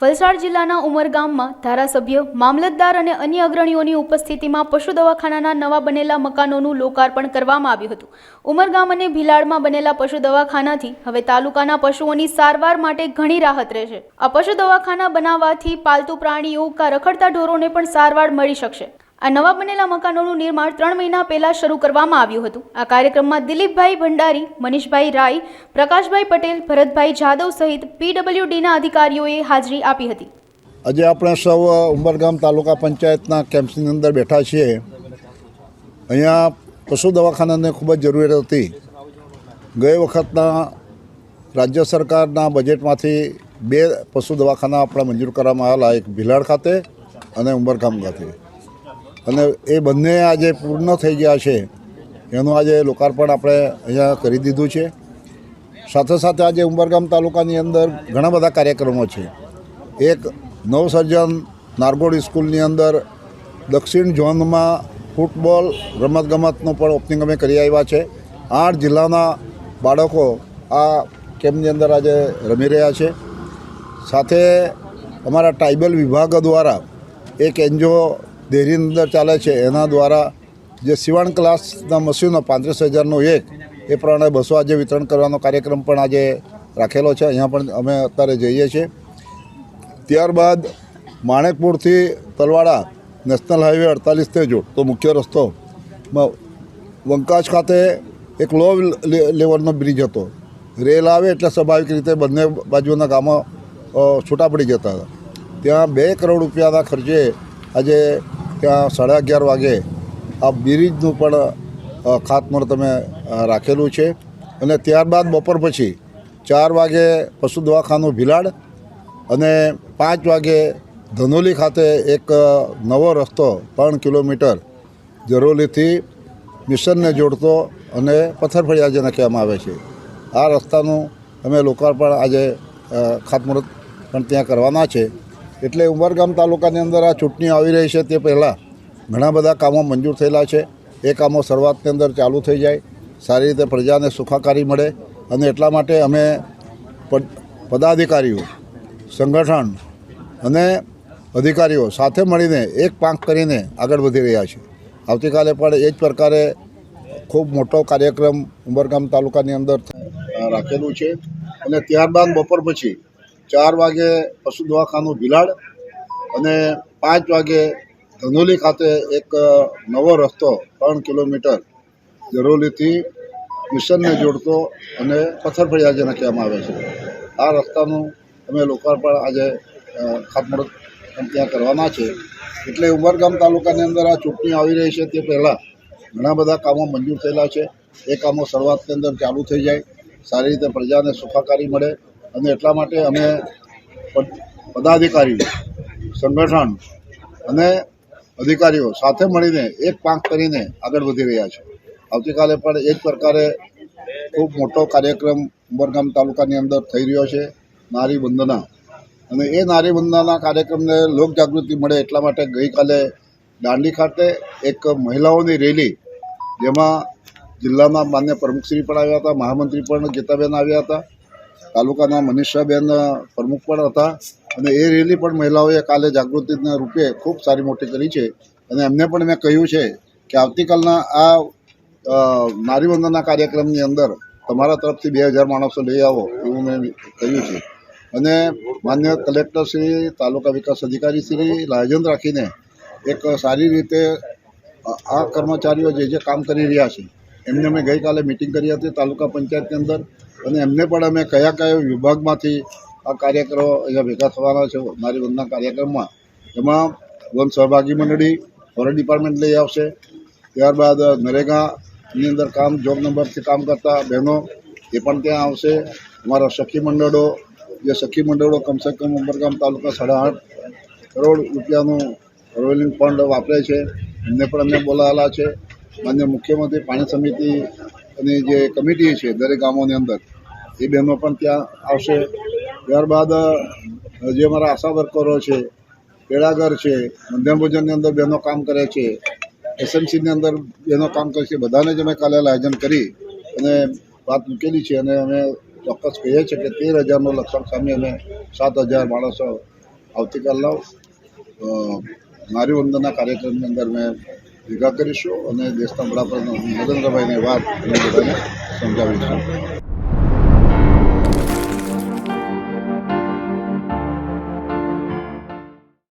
વલસાડ જિલ્લાના ઉમરગામમાં ધારાસભ્ય, મામલતદાર અને અન્ય અગ્રણીઓની ઉપસ્થિતિમાં પશુ દવાખાનાના નવા બનેલા મકાનોનું લોકાર્પણ કરવામાં આવ્યું હતું। ઉમરગામ અને ભીલાડમાં બનેલા પશુ દવાખાનાથી હવે તાલુકાના પશુઓની સારવાર માટે ઘણી રાહત રહેશે। આ પશુ દવાખાના બનાવવાથી પાલતુ પ્રાણીઓ કે રખડતા ઢોરોને પણ સારવાર મળી શકશે। આ નવા બનેલા મકાનોનું નિર્માણ 3 મહિના પહેલા શરૂ કરવામાં આવ્યું હતું। આ કાર્યક્રમમાં દિલીપભાઈ ભંડારી, મનીષભાઈ રાય, પ્રકાશભાઈ પટેલ, ભરતભાઈ જાદવ સહિત પીડબ્લ્યુડીના અધિકારીઓએ હાજરી આપી હતી। આજે આપણે સૌ ઉમરગામ તાલુકા પંચાયતના કેમ્પની અંદર બેઠા છીએ। અહીંયા પશુ દવાખાનાને ખૂબ જ જરૂરિયાત હતી। ગઈ વખતના રાજ્ય સરકારના બજેટમાંથી 2 પશુ દવાખાના આપણે મંજૂર કરવામાં આવેલા, એક ભીલાડ ખાતે અને ઉમરગામ ખાતે, અને એ બંને આજે પૂર્ણ થઈ ગયા છે। એનું આજે લોકાર્પણ આપણે અહીંયા કરી દીધું છે। સાથે સાથે આજે ઉમરગામ તાલુકાની અંદર ઘણા બધા કાર્યક્રમો છે। એક નવસર્જન નારગોડ સ્કૂલની અંદર દક્ષિણ ઝોનમાં ફૂટબોલ રમતગમતનું પણ ઓપનિંગ અમે કરી આવ્યા છે। 8 જિલ્લાના બાળકો આ કેમ્પની અંદર આજે રમી રહ્યા છે। સાથે અમારા ટ્રાઇબલ વિભાગ દ્વારા એક એનજીઓ ડેરીની અંદર ચાલે છે, એના દ્વારા જે સીવણ ક્લાસના મશીનો 35,000નો એક, એ પ્રમાણે 200 આજે વિતરણ કરવાનો કાર્યક્રમ પણ આજે રાખેલો છે। અહીંયા પણ અમે અત્યારે જઈએ છીએ। ત્યારબાદ માણેકપુરથી તલવાડા નેશનલ હાઈવે 48 જોડતો મુખ્ય રસ્તો વંકાજ ખાતે એક લો લેવલનો બ્રિજ હતો। રેલ આવે એટલે સ્વાભાવિક રીતે બંને બાજુના ગામો છૂટા પડી જતા હતા। ત્યાં 2 કરોડ રૂપિયાના ખર્ચે આજે ત્યાં 11:30 વાગે આ બ્રિજનું પણ ખાતમુહૂર્ત અમે રાખેલું છે। અને ત્યારબાદ બપોર પછી 4 વાગે પશુ દવાખાનું ભીલાડ અને 5 વાગે ધનોલી ખાતે એક નવો રસ્તો 3 કિલોમીટર જરોલીથી મિશનને જોડતો અને પથ્થરફળિયા જેને કહેવામાં આવે છે, આ રસ્તાનું અમે લોકાર્પણ આજે ખાતમુહૂર્ત પણ ત્યાં કરવાના છે। એટલે ઉમરગામ તાલુકાની અંદર આ ચૂંટણી આવી રહી છે તે પહેલાં ઘણા બધા કામો મંજૂર થયેલા છે। એ કામો શરૂઆતની અંદર ચાલુ થઈ જાય, સારી રીતે પ્રજાને સુખાકારી મળે, અને એટલા માટે અમે પદાધિકારીઓ, સંગઠન અને અધિકારીઓ સાથે મળીને એક પાંખ કરીને આગળ વધી રહ્યા છે। આવતીકાલે પણ એ જ પ્રકારે ખૂબ મોટો કાર્યક્રમ ઉમરગામ તાલુકાની અંદર રાખેલું છે। અને ત્યારબાદ બપોર પછી 4 વાગે પશુ દવાખાનું ભીલાડ અને 5 વાગે ધનોલી ખાતે એક નવો રસ્તો 3 કિલોમીટર જરોલીથી મિશનને જોડતો અને પથ્થરફળિયા જેને કહેવામાં આવે છે, આ રસ્તાનું અમે લોકાર્પણ આજે ખાતમુહૂર્ત ત્યાં કરવાના છે। એટલે ઉમરગામ તાલુકાની અંદર આ ચૂંટણી આવી રહી છે તે પહેલાં ઘણા બધા કામો મંજૂર થયેલા છે। એ કામો શરૂઆતની અંદર ચાલુ થઈ જાય, સારી રીતે પ્રજાને સુખાકારી મળે, અને એટલા માટે અમે પદાધિકારીઓ, સંગઠન અને અધિકારીઓ સાથે મળીને એક પાંખ કરીને આગળ વધી રહ્યા છે। આવતીકાલે પણ એ જ પ્રકારે ખૂબ મોટો કાર્યક્રમ ઉમરગામ તાલુકાની અંદર થઈ રહ્યો છે, નારી વંદના। અને એ નારી વંદનાના કાર્યક્રમને લોકજાગૃતિ મળે એટલા માટે ગઈકાલે દાંડી ખાતે એક મહિલાઓની રેલી, જેમાં જિલ્લાના માન્ય પ્રમુખશ્રી પણ આવ્યા હતા, મહામંત્રી પણ ગીતાબેન આવ્યા હતા, તાલુકાના મનીષાબેન પ્રમુખ પણ હતા, અને એ રેલી પણ મહિલાઓએ કાલે જાગૃતિના રૂપે ખૂબ સારી મોટી કરી છે। અને એમને પણ મેં કહ્યું છે કે આવતીકાલના આ નારી વંદના કાર્યક્રમની અંદર તમારા તરફથી 2000 માણસો લઈ આવો એવું મેં કહ્યું છે। અને માન્ય કલેક્ટરશ્રી, તાલુકા વિકાસ અધિકારીશ્રી આયોજન રાખીને એક સારી રીતે આ કર્મચારીઓ જે કામ કરી રહ્યા છે એમને અમે ગઈકાલે મિટિંગ કરી હતી તાલુકા પંચાયતની અંદર, અને એમને પણ અમે કયા વિભાગમાંથી આ કાર્યક્રમો અહીંયા ભેગા થવાના છે નારી વંદના કાર્યક્રમમાં, એમાં વન સહભાગી મંડળી, ફોરેસ્ટ ડિપાર્ટમેન્ટ લઈ આવશે। ત્યારબાદ નરેગાની અંદર જોબ નંબરથી કામ કરતા બહેનો એ પણ ત્યાં આવશે। અમારા સખી મંડળો, જે સખી મંડળો કમસે કમ ઉમરગામ તાલુકા 8.5 કરોડ રૂપિયાનું રોલિંગ ફંડ વાપરે છે, એમને પણ અમે બોલાવેલા છે। માન્ય મુખ્યમંત્રી પાણી સમિતિની જે કમિટી છે દરેક ગામોની અંદર, એ બહેનો પણ ત્યાં આવશે। ત્યારબાદ જે અમારા આશા વર્કરો છે, તેડાગર છે, મધ્યાહન ભોજનની અંદર બહેનો કામ કરે છે, એસએમસીની અંદર બહેનો કામ કરે છે, બધાને જ અમે કાલે આયોજન કરી અને વાત મૂકેલી છે। અને અમે ચોક્કસ કહીએ છીએ કે 13,000નો લક્ષ્યાંક સામે અમે 7,000 માણસો આવતીકાલના નારી વંદનના કાર્યક્રમની અંદર મેં ભેગા કરીશું અને દેશના વડાપ્રધાન નરેન્દ્રભાઈની વાત અમે બધાને સમજાવીશું.